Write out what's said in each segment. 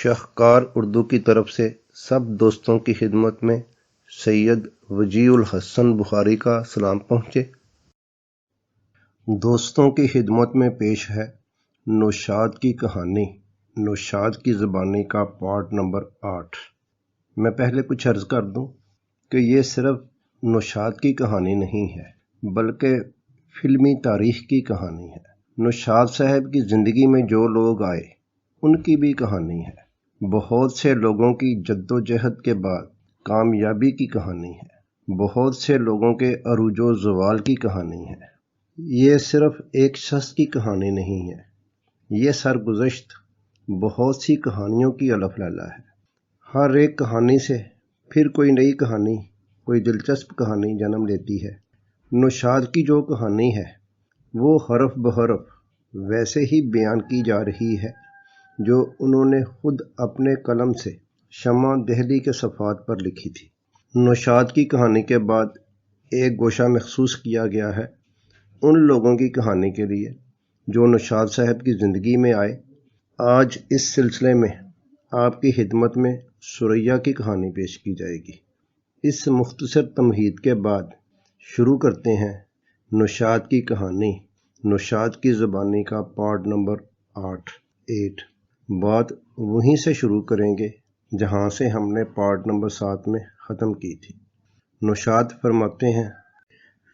شاہکار اردو کی طرف سے سب دوستوں کی خدمت میں سید وجیہ الحسن بخاری کا سلام پہنچے۔ دوستوں کی خدمت میں پیش ہے نوشاد کی کہانی، نوشاد کی زبانی کا پارٹ نمبر 8۔ میں پہلے کچھ عرض کر دوں کہ یہ صرف نوشاد کی کہانی نہیں ہے بلکہ فلمی تاریخ کی کہانی ہے۔ نوشاد صاحب کی زندگی میں جو لوگ آئے ان کی بھی کہانی ہے۔ بہت سے لوگوں کی جد و جہد کے بعد کامیابی کی کہانی ہے۔ بہت سے لوگوں کے عروج و زوال کی کہانی ہے۔ یہ صرف ایک شخص کی کہانی نہیں ہے، یہ سرگزشت بہت سی کہانیوں کی الف لیلا ہے۔ ہر ایک کہانی سے پھر کوئی نئی کہانی، کوئی دلچسپ کہانی جنم لیتی ہے۔ نوشاد کی جو کہانی ہے وہ حرف بحرف ویسے ہی بیان کی جا رہی ہے جو انہوں نے خود اپنے قلم سے شمع دہلی کے صفحات پر لکھی تھی۔ نوشاد کی کہانی کے بعد ایک گوشہ مخصوص کیا گیا ہے ان لوگوں کی کہانی کے لیے جو نوشاد صاحب کی زندگی میں آئے۔ آج اس سلسلے میں آپ کی خدمت میں ثریا کی کہانی پیش کی جائے گی۔ اس مختصر تمہید کے بعد شروع کرتے ہیں نوشاد کی کہانی، نوشاد کی زبانی کا پارٹ نمبر 8۔ بات وہیں سے شروع کریں گے جہاں سے ہم نے پارٹ نمبر 7 میں ختم کی تھی۔ نوشاد فرماتے ہیں،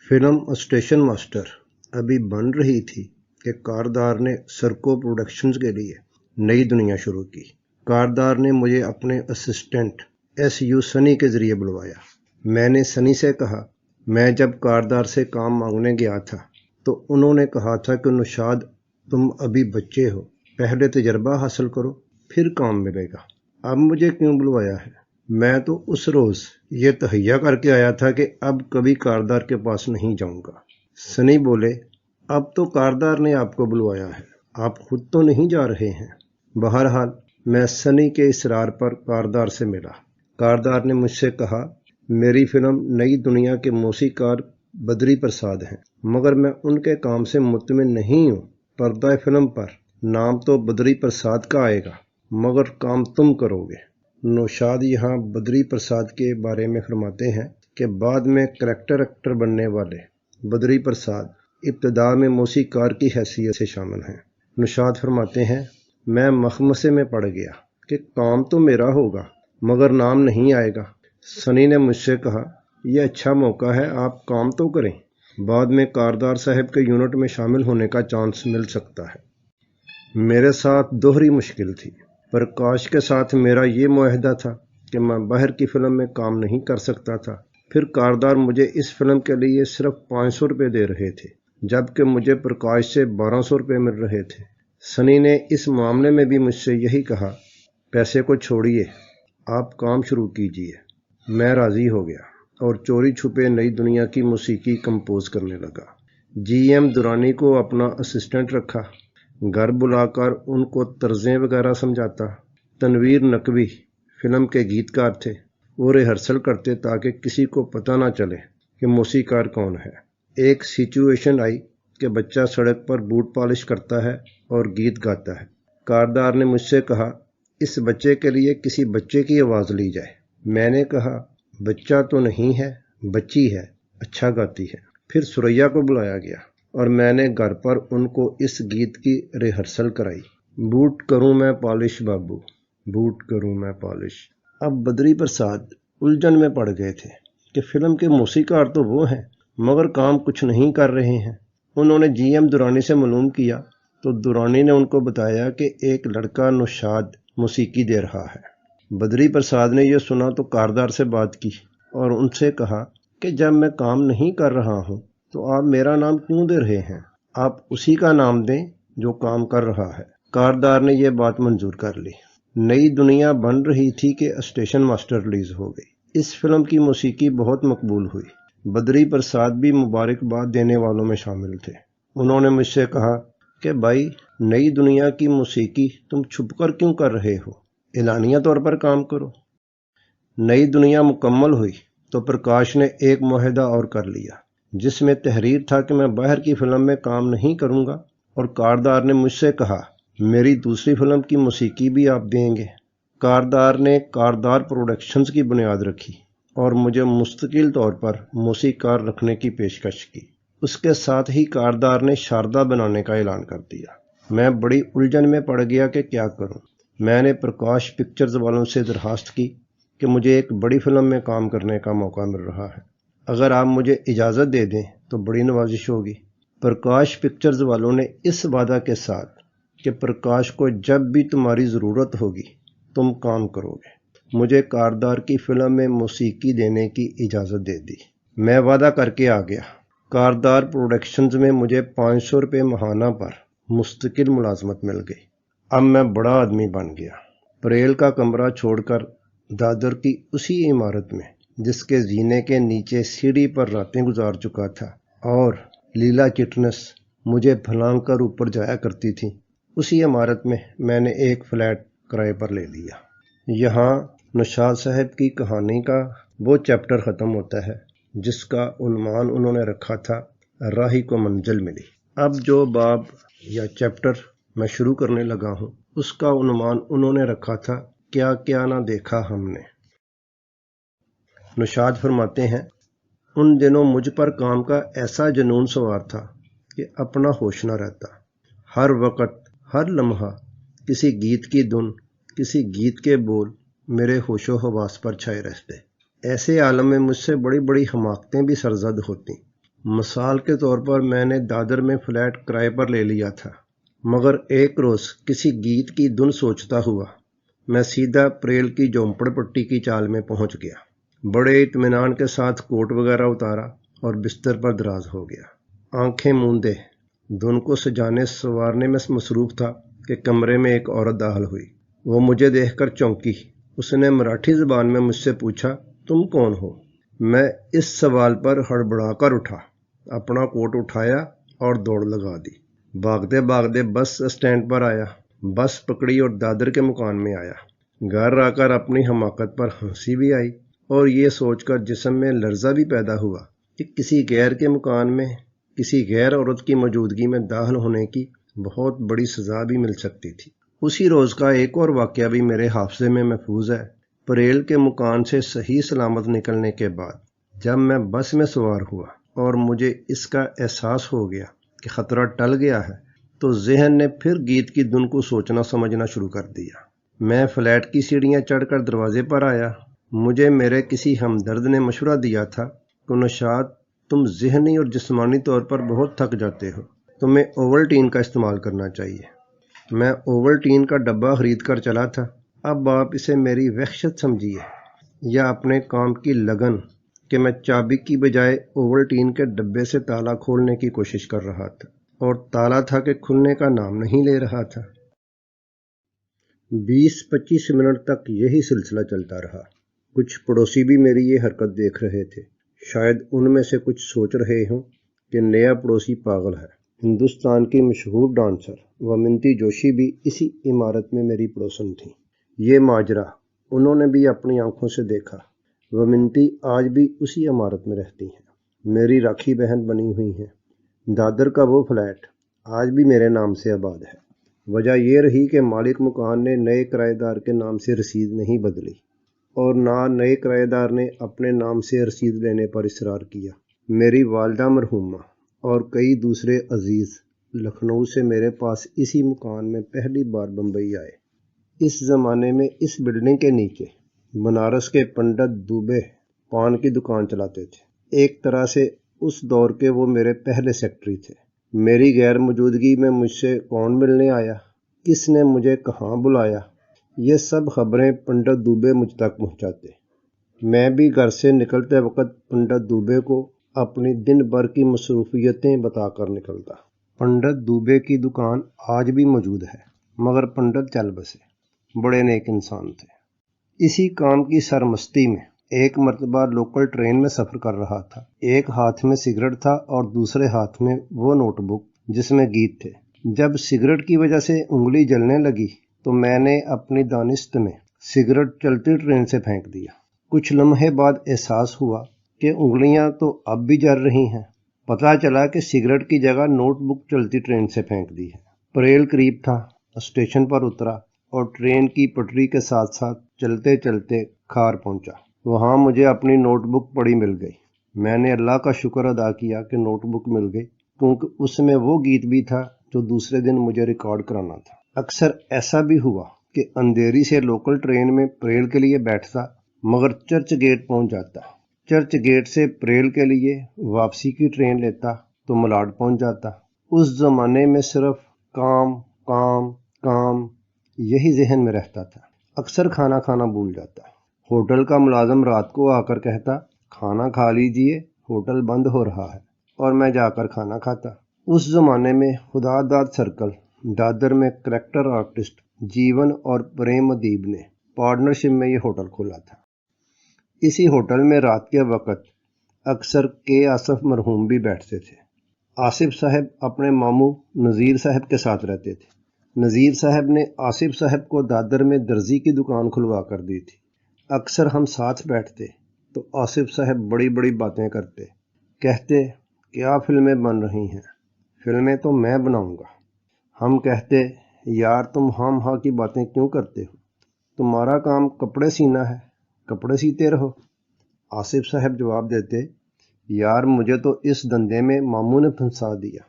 فلم اسٹیشن ماسٹر ابھی بن رہی تھی کہ کاردار نے سرکو پروڈکشنز کے لیے نئی دنیا شروع کی۔ کاردار نے مجھے اپنے اسسٹنٹ SU سنی کے ذریعے بلوایا۔ میں نے سنی سے کہا، میں جب کاردار سے کام مانگنے گیا تھا تو انہوں نے کہا تھا کہ نوشاد تم ابھی بچے ہو، پہلے تجربہ حاصل کرو پھر کام ملے گا۔ اب مجھے کیوں بلوایا ہے؟ میں تو اس روز یہ تہیہ کر کے آیا تھا کہ اب کبھی کاردار کے پاس نہیں جاؤں گا۔ سنی بولے، اب تو کاردار نے آپ کو بلوایا ہے، آپ خود تو نہیں جا رہے ہیں۔ بہرحال میں سنی کے اصرار پر کاردار سے ملا۔ کاردار نے مجھ سے کہا، میری فلم نئی دنیا کے موسیقار بدری پرساد ہیں، مگر میں ان کے کام سے مطمئن نہیں ہوں۔ پردہ فلم پر نام تو بدری پرساد کا آئے گا مگر کام تم کرو گے۔ نوشاد یہاں بدری پرساد کے بارے میں فرماتے ہیں کہ بعد میں کریکٹر ایکٹر بننے والے بدری پرساد ابتدا میں موسیقار کی حیثیت سے شامل ہیں۔ نوشاد فرماتے ہیں، میں مخمصے میں پڑ گیا کہ کام تو میرا ہوگا مگر نام نہیں آئے گا۔ سنی نے مجھ سے کہا، یہ اچھا موقع ہے، آپ کام تو کریں، بعد میں کاردار صاحب کے یونٹ میں شامل ہونے کا چانس مل سکتا ہے۔ میرے ساتھ دوہری مشکل تھی۔ پرکاش کے ساتھ میرا یہ معاہدہ تھا کہ میں باہر کی فلم میں کام نہیں کر سکتا تھا۔ پھر کاردار مجھے اس فلم کے لیے صرف 500 روپے دے رہے تھے جبکہ مجھے پرکاش سے 1200 روپے مل رہے تھے۔ سنی نے اس معاملے میں بھی مجھ سے یہی کہا، پیسے کو چھوڑیے، آپ کام شروع کیجیے۔ میں راضی ہو گیا اور چوری چھپے نئی دنیا کی موسیقی کمپوز کرنے لگا۔ GM درانی کو اپنا اسسٹنٹ رکھا، گھر بلا کر ان کو طرزیں وغیرہ سمجھاتا۔ تنویر نقوی فلم کے گیت کار تھے، وہ ریہرسل کرتے تاکہ کسی کو پتہ نہ چلے کہ موسیقار کون ہے۔ ایک سچویشن آئی کہ بچہ سڑک پر بوٹ پالش کرتا ہے اور گیت گاتا ہے۔ کاردار نے مجھ سے کہا، اس بچے کے لیے کسی بچے کی آواز لی جائے۔ میں نے کہا، بچہ تو نہیں ہے، بچی ہے، اچھا گاتی ہے۔ پھر ثریا کو بلایا گیا اور میں نے گھر پر ان کو اس گیت کی ریہرسل کرائی۔ بوٹ کروں میں پالش بابو، بوٹ کروں میں پالش۔ اب بدری پرساد الجھن میں پڑ گئے تھے کہ فلم کے موسیقار تو وہ ہیں مگر کام کچھ نہیں کر رہے ہیں۔ انہوں نے GM درانی سے معلوم کیا تو درانی نے ان کو بتایا کہ ایک لڑکا نوشاد موسیقی دے رہا ہے۔ بدری پرساد نے یہ سنا تو کاردار سے بات کی اور ان سے کہا کہ جب میں کام نہیں کر رہا ہوں تو آپ میرا نام کیوں دے رہے ہیں؟ آپ اسی کا نام دیں جو کام کر رہا ہے۔ کاردار نے یہ بات منظور کر لی۔ نئی دنیا بن رہی تھی کہ اسٹیشن ماسٹر ریلیز ہو گئی۔ اس فلم کی موسیقی بہت مقبول ہوئی۔ بدری پرساد بھی مبارکباد دینے والوں میں شامل تھے۔ انہوں نے مجھ سے کہا کہ بھائی، نئی دنیا کی موسیقی تم چھپ کر کیوں کر رہے ہو؟ اعلانیہ طور پر کام کرو۔ نئی دنیا مکمل ہوئی تو پرکاش نے ایک معاہدہ اور کر لیا جس میں تحریر تھا کہ میں باہر کی فلم میں کام نہیں کروں گا، اور کاردار نے مجھ سے کہا، میری دوسری فلم کی موسیقی بھی آپ دیں گے۔ کاردار نے کاردار پروڈکشنز کی بنیاد رکھی اور مجھے مستقل طور پر موسیقار رکھنے کی پیشکش کی۔ اس کے ساتھ ہی کاردار نے شاردا بنانے کا اعلان کر دیا۔ میں بڑی الجھن میں پڑ گیا کہ کیا کروں۔ میں نے پرکاش پکچرز والوں سے درخواست کی کہ مجھے ایک بڑی فلم میں کام کرنے کا موقع مل رہا ہے، اگر آپ مجھے اجازت دے دیں تو بڑی نوازش ہوگی۔ پرکاش پکچرز والوں نے اس وعدہ کے ساتھ کہ پرکاش کو جب بھی تمہاری ضرورت ہوگی تم کام کرو گے، مجھے کاردار کی فلم میں موسیقی دینے کی اجازت دے دی۔ میں وعدہ کر کے آ گیا۔ کاردار پروڈکشنز میں مجھے 500 روپے ماہانہ پر مستقل ملازمت مل گئی۔ اب میں بڑا آدمی بن گیا۔ پریل کا کمرہ چھوڑ کر دادر کی اسی عمارت میں جس کے زینے کے نیچے سیڑھی پر راتیں گزار چکا تھا اور لیلا چٹنس مجھے پھلانگ کر اوپر جایا کرتی تھی، اسی عمارت میں میں نے ایک فلیٹ کرائے پر لے لیا۔ یہاں نوشاد صاحب کی کہانی کا وہ چیپٹر ختم ہوتا ہے جس کا عنوان انہوں نے رکھا تھا راہی کو منزل ملی۔ اب جو باب یا چیپٹر میں شروع کرنے لگا ہوں اس کا عنوان انہوں نے رکھا تھا کیا کیا نہ دیکھا ہم نے۔ نوشاد فرماتے ہیں، ان دنوں مجھ پر کام کا ایسا جنون سوار تھا کہ اپنا ہوش نہ رہتا۔ ہر وقت، ہر لمحہ کسی گیت کی دھن، کسی گیت کے بول میرے ہوش و حواس پر چھائے رہتے۔ ایسے عالم میں مجھ سے بڑی بڑی حماقتیں بھی سرزد ہوتیں۔ مثال کے طور پر میں نے دادر میں فلیٹ کرائے پر لے لیا تھا، مگر ایک روز کسی گیت کی دھن سوچتا ہوا میں سیدھا پریل کی جھونپڑ پٹی کی چال میں پہنچ گیا۔ بڑے اطمینان کے ساتھ کوٹ وغیرہ اتارا اور بستر پر دراز ہو گیا۔ آنکھیں موندے دھن کو سجانے سنوارنے میں مصروف تھا کہ کمرے میں ایک عورت داخل ہوئی۔ وہ مجھے دیکھ کر چونکی۔ اس نے مراٹھی زبان میں مجھ سے پوچھا، تم کون ہو؟ میں اس سوال پر ہڑبڑا کر اٹھا، اپنا کوٹ اٹھایا اور دوڑ لگا دی۔ بھاگتے بھاگتے بس اسٹینڈ پر آیا، بس پکڑی اور دادر کے مکان میں آیا۔ گھر آ کر اپنی حماقت پر ہنسی بھی آئی اور یہ سوچ کر جسم میں لرزہ بھی پیدا ہوا کہ کسی غیر کے مکان میں کسی غیر عورت کی موجودگی میں داخل ہونے کی بہت بڑی سزا بھی مل سکتی تھی۔ اسی روز کا ایک اور واقعہ بھی میرے حافظے میں محفوظ ہے۔ پریل کے مکان سے صحیح سلامت نکلنے کے بعد جب میں بس میں سوار ہوا اور مجھے اس کا احساس ہو گیا کہ خطرہ ٹل گیا ہے تو ذہن نے پھر گیت کی دھن کو سوچنا سمجھنا شروع کر دیا۔ میں فلیٹ کی سیڑھیاں چڑھ کر دروازے پر آیا۔ مجھے میرے کسی ہمدرد نے مشورہ دیا تھا کہ نوشاد، تم ذہنی اور جسمانی طور پر بہت تھک جاتے ہو، تمہیں اوولٹین کا استعمال کرنا چاہیے۔ میں اوولٹین کا ڈبہ خرید کر چلا تھا۔ اب آپ اسے میری وحشت سمجھیے یا اپنے کام کی لگن کہ میں چابی کی بجائے اوولٹین کے ڈبے سے تالا کھولنے کی کوشش کر رہا تھا اور تالا تھا کہ کھلنے کا نام نہیں لے رہا تھا۔ 20-25 منٹ تک یہی سلسلہ چلتا رہا۔ کچھ پڑوسی بھی میری یہ حرکت دیکھ رہے تھے۔ شاید ان میں سے کچھ سوچ رہے ہوں کہ نیا پڑوسی پاگل ہے۔ ہندوستان کی مشہور ڈانسر ومنتی جوشی بھی اسی عمارت میں میری پڑوسن تھیں۔ یہ ماجرا انہوں نے بھی اپنی آنکھوں سے دیکھا۔ ومنتی آج بھی اسی عمارت میں رہتی ہیں، میری راکھی بہن بنی ہوئی ہیں۔ دادر کا وہ فلیٹ آج بھی میرے نام سے آباد ہے۔ وجہ یہ رہی کہ مالک مکان نے نئے کرایہ دار کے نام سے رسید نہیں بدلی اور نہ نئے کرایہ دار نے اپنے نام سے رسید لینے پر اصرار کیا۔ میری والدہ مرحومہ اور کئی دوسرے عزیز لکھنؤ سے میرے پاس اسی مکان میں پہلی بار بمبئی آئے۔ اس زمانے میں اس بلڈنگ کے نیچے بنارس کے پنڈت دوبے پان کی دکان چلاتے تھے۔ ایک طرح سے اس دور کے وہ میرے پہلے سیکٹری تھے۔ میری غیر موجودگی میں مجھ سے کون ملنے آیا، کس نے مجھے کہاں بلایا، یہ سب خبریں پنڈت دوبے مجھ تک پہنچاتے۔ میں بھی گھر سے نکلتے وقت پنڈت دوبے کو اپنی دن بھر کی مصروفیتیں بتا کر نکلتا۔ پنڈت دوبے کی دکان آج بھی موجود ہے، مگر پنڈت چل بسے، بڑے نیک انسان تھے۔ اسی کام کی سرمستی میں ایک مرتبہ لوکل ٹرین میں سفر کر رہا تھا۔ ایک ہاتھ میں سگریٹ تھا اور دوسرے ہاتھ میں وہ نوٹ بک جس میں گیت تھے۔ جب سگریٹ کی وجہ سے انگلی جلنے لگی تو میں نے اپنی دانست میں سگریٹ چلتی ٹرین سے پھینک دیا۔ کچھ لمحے بعد احساس ہوا کہ انگلیاں تو اب بھی جل رہی ہیں۔ پتہ چلا کہ سگریٹ کی جگہ نوٹ بک چلتی ٹرین سے پھینک دی ہے۔ پریل قریب تھا، اسٹیشن پر اترا اور ٹرین کی پٹری کے ساتھ ساتھ چلتے چلتے کھار پہنچا۔ وہاں مجھے اپنی نوٹ بک پڑی مل گئی۔ میں نے اللہ کا شکر ادا کیا کہ نوٹ بک مل گئی، کیونکہ اس میں وہ گیت بھی تھا جو دوسرے دن مجھے ریکارڈ کرانا تھا۔ اکثر ایسا بھی ہوا کہ اندھیری سے لوکل ٹرین میں پریل کے لیے بیٹھتا، مگر چرچ گیٹ پہنچ جاتا۔ چرچ گیٹ سے پریل کے لیے واپسی کی ٹرین لیتا تو ملاڈ پہنچ جاتا۔ اس زمانے میں صرف کام کام کام یہی ذہن میں رہتا تھا۔ اکثر کھانا کھانا بھول جاتا۔ ہوٹل کا ملازم رات کو آ کر کہتا، کھانا کھا لیجئے، ہوٹل بند ہو رہا ہے، اور میں جا کر کھانا کھاتا۔ اس زمانے میں خدا داد سرکل دادر میں کریکٹر آرٹسٹ جیون اور پریم ادیب نے پارٹنرشپ میں یہ ہوٹل کھولا تھا۔ اسی ہوٹل میں رات کے وقت اکثر کے آصف مرحوم بھی بیٹھتے تھے۔ آصف صاحب اپنے ماموں نذیر صاحب کے ساتھ رہتے تھے۔ نذیر صاحب نے آصف صاحب کو دادر میں درزی کی دکان کھلوا کر دی تھی۔ اکثر ہم ساتھ بیٹھتے تو آصف صاحب بڑی بڑی باتیں کرتے، کہتے کیا فلمیں بن رہی ہیں، فلمیں تو میں بناؤں گا۔ ہم کہتے یار تم ہم ہاں کی باتیں کیوں کرتے ہو، تمہارا کام کپڑے سینا ہے، کپڑے سیتے رہو۔ آصف صاحب جواب دیتے، یار مجھے تو اس دھندے میں ماموں نے پھنسا دیا،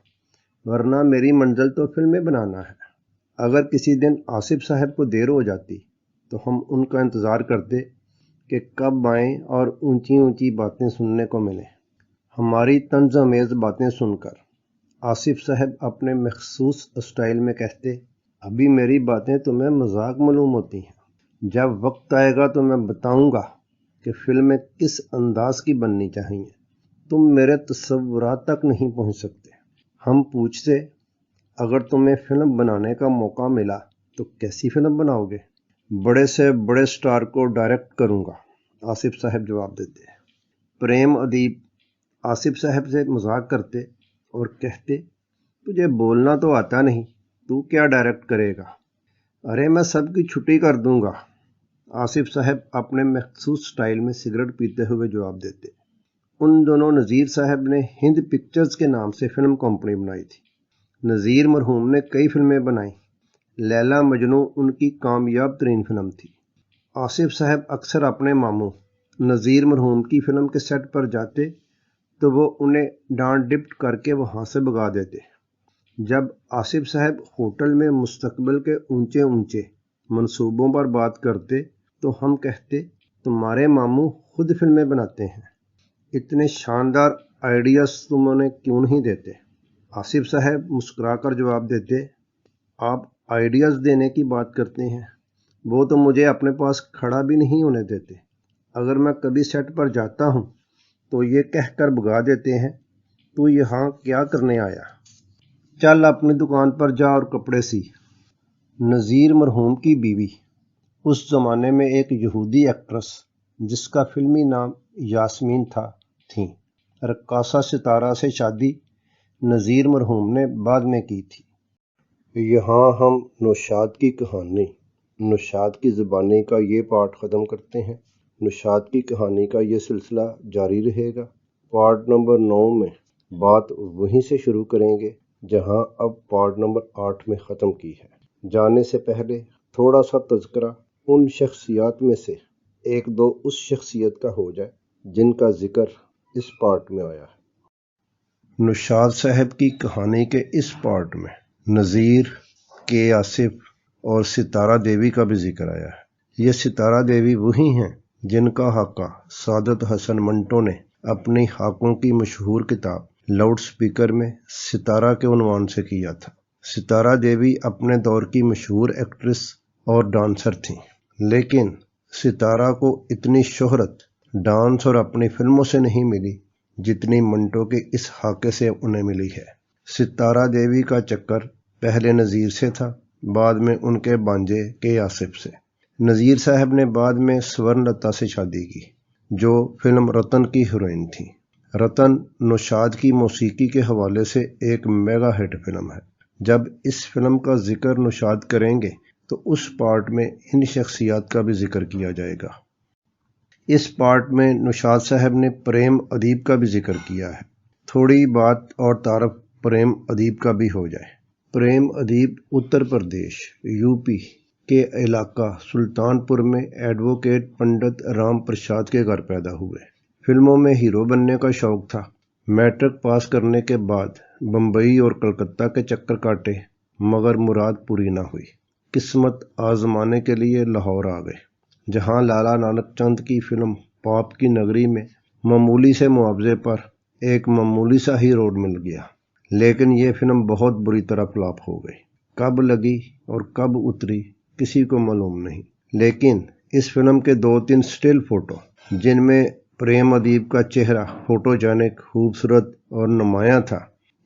ورنہ میری منزل تو فلمیں بنانا ہے۔ اگر کسی دن آصف صاحب کو دیر ہو جاتی تو ہم ان کا انتظار کرتے کہ کب آئیں اور اونچی اونچی باتیں سننے کو ملیں۔ ہماری طنز آمیز باتیں سن کر آصف صاحب اپنے مخصوص اسٹائل میں کہتے، ابھی میری باتیں تمہیں مذاق معلوم ہوتی ہیں، جب وقت آئے گا تو میں بتاؤں گا کہ فلمیں کس انداز کی بننی چاہیے، تم میرے تصورات تک نہیں پہنچ سکتے۔ ہم پوچھتے، اگر تمہیں فلم بنانے کا موقع ملا تو کیسی فلم بناؤ گے؟ بڑے سے بڑے سٹار کو ڈائریکٹ کروں گا، آصف صاحب جواب دیتے۔ پریم ادیب آصف صاحب سے مذاق کرتے اور کہتے، تجھے بولنا تو آتا نہیں، تو کیا ڈائریکٹ کرے گا؟ ارے میں سب کی چھٹی کر دوں گا، آصف صاحب اپنے مخصوص سٹائل میں سگریٹ پیتے ہوئے جواب دیتے۔ ان دونوں نذیر صاحب نے ہند پکچرز کے نام سے فلم کمپنی بنائی تھی۔ نذیر مرحوم نے کئی فلمیں بنائیں، لیلا مجنوں ان کی کامیاب ترین فلم تھی۔ آصف صاحب اکثر اپنے ماموں نذیر مرحوم کی فلم کے سیٹ پر جاتے تو وہ انہیں ڈانٹ ڈپٹ کر کے وہاں سے بھگا دیتے۔ جب آصف صاحب ہوٹل میں مستقبل کے اونچے اونچے منصوبوں پر بات کرتے تو ہم کہتے، تمہارے ماموں خود فلمیں بناتے ہیں، اتنے شاندار آئیڈیاز تم انہیں کیوں نہیں دیتے؟ آصف صاحب مسکرا کر جواب دیتے، آپ آئیڈیاز دینے کی بات کرتے ہیں، وہ تو مجھے اپنے پاس کھڑا بھی نہیں ہونے دیتے۔ اگر میں کبھی سیٹ پر جاتا ہوں تو یہ کہہ کر بھگا دیتے ہیں، تو یہاں کیا کرنے آیا، چل اپنی دکان پر جا اور کپڑے سی۔ نذیر مرحوم کی بیوی اس زمانے میں ایک یہودی ایکٹریس جس کا فلمی نام یاسمین تھا تھیں۔ رقاصہ ستارہ سے شادی نذیر مرحوم نے بعد میں کی تھی۔ یہاں ہم نوشاد کی کہانی، نوشاد کی زبانی کا یہ پارٹ ختم کرتے ہیں۔ نوشاد کی کہانی کا یہ سلسلہ جاری رہے گا۔ پارٹ نمبر 9 میں بات وہیں سے شروع کریں گے جہاں اب پارٹ نمبر 8 میں ختم کی ہے۔ جانے سے پہلے تھوڑا سا تذکرہ ان شخصیات میں سے ایک دو اس شخصیت کا ہو جائے جن کا ذکر اس پارٹ میں آیا ہے۔ نوشاد صاحب کی کہانی کے اس پارٹ میں نذیر، کے آصف اور ستارہ دیوی کا بھی ذکر آیا ہے۔ یہ ستارہ دیوی وہی ہیں جن کا خاکہ سعادت حسن منٹو نے اپنی خاکوں کی مشہور کتاب لاؤڈ سپیکر میں ستارہ کے عنوان سے کیا تھا۔ ستارہ دیوی اپنے دور کی مشہور ایکٹریس اور ڈانسر تھیں، لیکن ستارہ کو اتنی شہرت ڈانس اور اپنی فلموں سے نہیں ملی جتنی منٹو کے اس خاکے سے انہیں ملی ہے۔ ستارہ دیوی کا چکر پہلے نذیر سے تھا، بعد میں ان کے بانجے کے آصف سے۔ نذیر صاحب نے بعد میں سورن لتا سے شادی کی جو فلم رتن کی ہیروئن تھی۔ رتن نوشاد کی موسیقی کے حوالے سے ایک میگا ہٹ فلم ہے۔ جب اس فلم کا ذکر نوشاد کریں گے تو اس پارٹ میں ان شخصیات کا بھی ذکر کیا جائے گا۔ اس پارٹ میں نوشاد صاحب نے پریم ادیب کا بھی ذکر کیا ہے۔ تھوڑی بات اور تعارف پریم ادیب کا بھی ہو جائے۔ پریم ادیب اتر پردیش، یو پی کے علاقہ سلطان پور میں ایڈوکیٹ پنڈت رام پرساد کے گھر پیدا ہوئے۔ فلموں میں ہیرو بننے کا شوق تھا۔ میٹرک پاس کرنے کے بعد بمبئی اور کلکتہ کے چکر کاٹے مگر مراد پوری نہ ہوئی۔ قسمت آزمانے کے لیے لاہور آ گئے، جہاں لالا نانک چند کی فلم پاپ کی نگری میں معمولی سے معاوضے پر ایک معمولی سا ہی رول مل گیا، لیکن یہ فلم بہت بری طرح فلاپ ہو گئی۔ کب لگی اور کب اتری کسی کو معلوم نہیں، لیکن اس فلم کے 2-3 سٹل فوٹو جن میں پریم ادیب کا چہرہ فوٹوجینک، خوبصورت اور نمایاں تھا،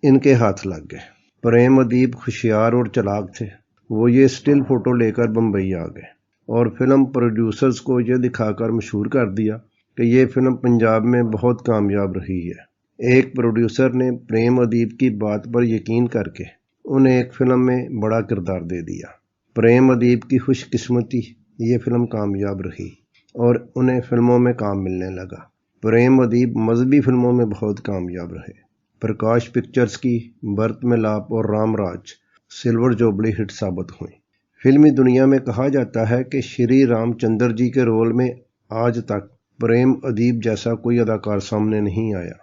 ان کے ہاتھ لگ گئے۔ پریم ادیب ہوشیار اور چلاک تھے۔ وہ یہ سٹل فوٹو لے کر بمبئی آ گئے اور فلم پروڈیوسرز کو یہ دکھا کر مشہور کر دیا کہ یہ فلم پنجاب میں بہت کامیاب رہی ہے۔ ایک پروڈیوسر نے پریم ادیب کی بات پر یقین کر کے انہیں ایک فلم میں بڑا کردار دے دیا۔ پریم ادیب کی خوش قسمتی یہ فلم کامیاب رہی اور انہیں فلموں میں کام ملنے لگا۔ پریم ادیب مذہبی فلموں میں بہت کامیاب رہے۔ پرکاش پکچرز کی برت ملاپ اور رام راج سلور جوبلی ہٹ ثابت ہوئیں۔ فلمی دنیا میں کہا جاتا ہے کہ شری رام چندر جی کے رول میں آج تک پریم ادیب جیسا کوئی اداکار سامنے نہیں آیا۔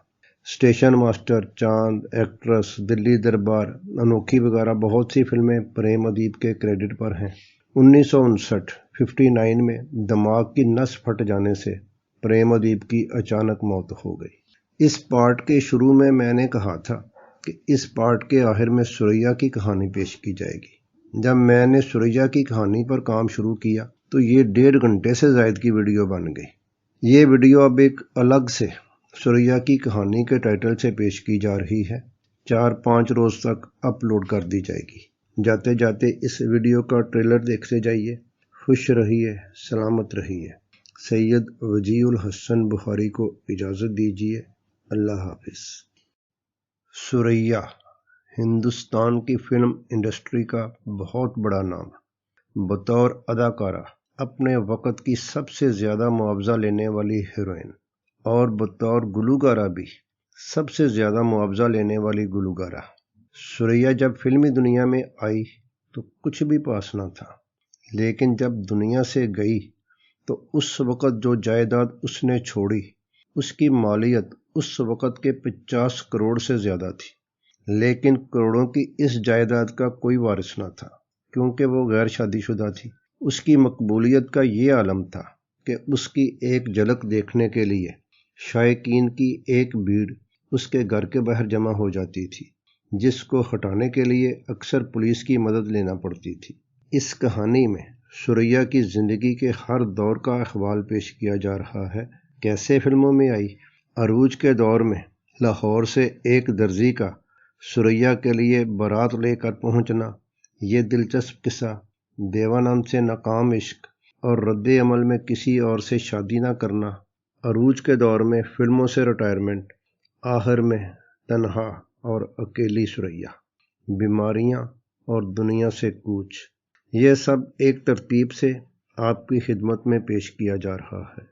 اسٹیشن ماسٹر، چاند، ایکٹریس، دلی دربار، انوکھی وغیرہ بہت سی فلمیں پریم ادیب کے کریڈٹ پر ہیں۔ 1959 میں دماغ کی نس پھٹ جانے سے پریم ادیب کی اچانک موت ہو گئی۔ اس پارٹ کے شروع میں نے کہا تھا کہ اس پارٹ کے آخر میں سوریا کی کہانی پیش کی جائے گی۔ جب میں نے سوریا کی کہانی پر کام شروع کیا تو یہ 1.5 گھنٹے سے زائد کی ویڈیو بن گئی۔ یہ ویڈیو اب ایک الگ سے سوریا کی کہانی کے ٹائٹل سے پیش کی جا رہی ہے۔ 4-5 روز تک اپلوڈ کر دی جائے گی۔ جاتے جاتے اس ویڈیو کا ٹریلر دیکھتے جائیے۔ خوش رہیے، سلامت رہیے۔ سید وجیہ الحسن بخاری کو اجازت دیجیے۔ اللہ حافظ۔ سوریا ہندوستان کی فلم انڈسٹری کا بہت بڑا نام، بطور اداکارہ اپنے وقت کی سب سے زیادہ معاوضہ لینے والی ہیروئن، اور بطور گلوکارہ بھی سب سے زیادہ معاوضہ لینے والی گلوکارہ۔ سوریا جب فلمی دنیا میں آئی تو کچھ بھی پاس نہ تھا، لیکن جب دنیا سے گئی تو اس وقت جو جائیداد اس نے چھوڑی اس کی مالیت اس وقت کے 50 کروڑ سے زیادہ تھی، لیکن کروڑوں کی اس جائیداد کا کوئی وارث نہ تھا کیونکہ وہ غیر شادی شدہ تھی۔ اس کی مقبولیت کا یہ عالم تھا کہ اس کی ایک جھلک دیکھنے کے لیے شائقین کی ایک بھیڑ اس کے گھر کے باہر جمع ہو جاتی تھی، جس کو ہٹانے کے لیے اکثر پولیس کی مدد لینا پڑتی تھی۔ اس کہانی میں سوریا کی زندگی کے ہر دور کا احوال پیش کیا جا رہا ہے۔ کیسے فلموں میں آئی؟ عروج کے دور میں لاہور سے ایک درزی کا سوریا کے لیے بارات لے کر پہنچنا، یہ دلچسپ قصہ، دیوانند سے ناکام عشق اور رد عمل میں کسی اور سے شادی نہ کرنا، عروج کے دور میں فلموں سے ریٹائرمنٹ، آخر میں تنہا اور اکیلی سوریا، بیماریاں اور دنیا سے کوچ، یہ سب ایک ترتیب سے آپ کی خدمت میں پیش کیا جا رہا ہے۔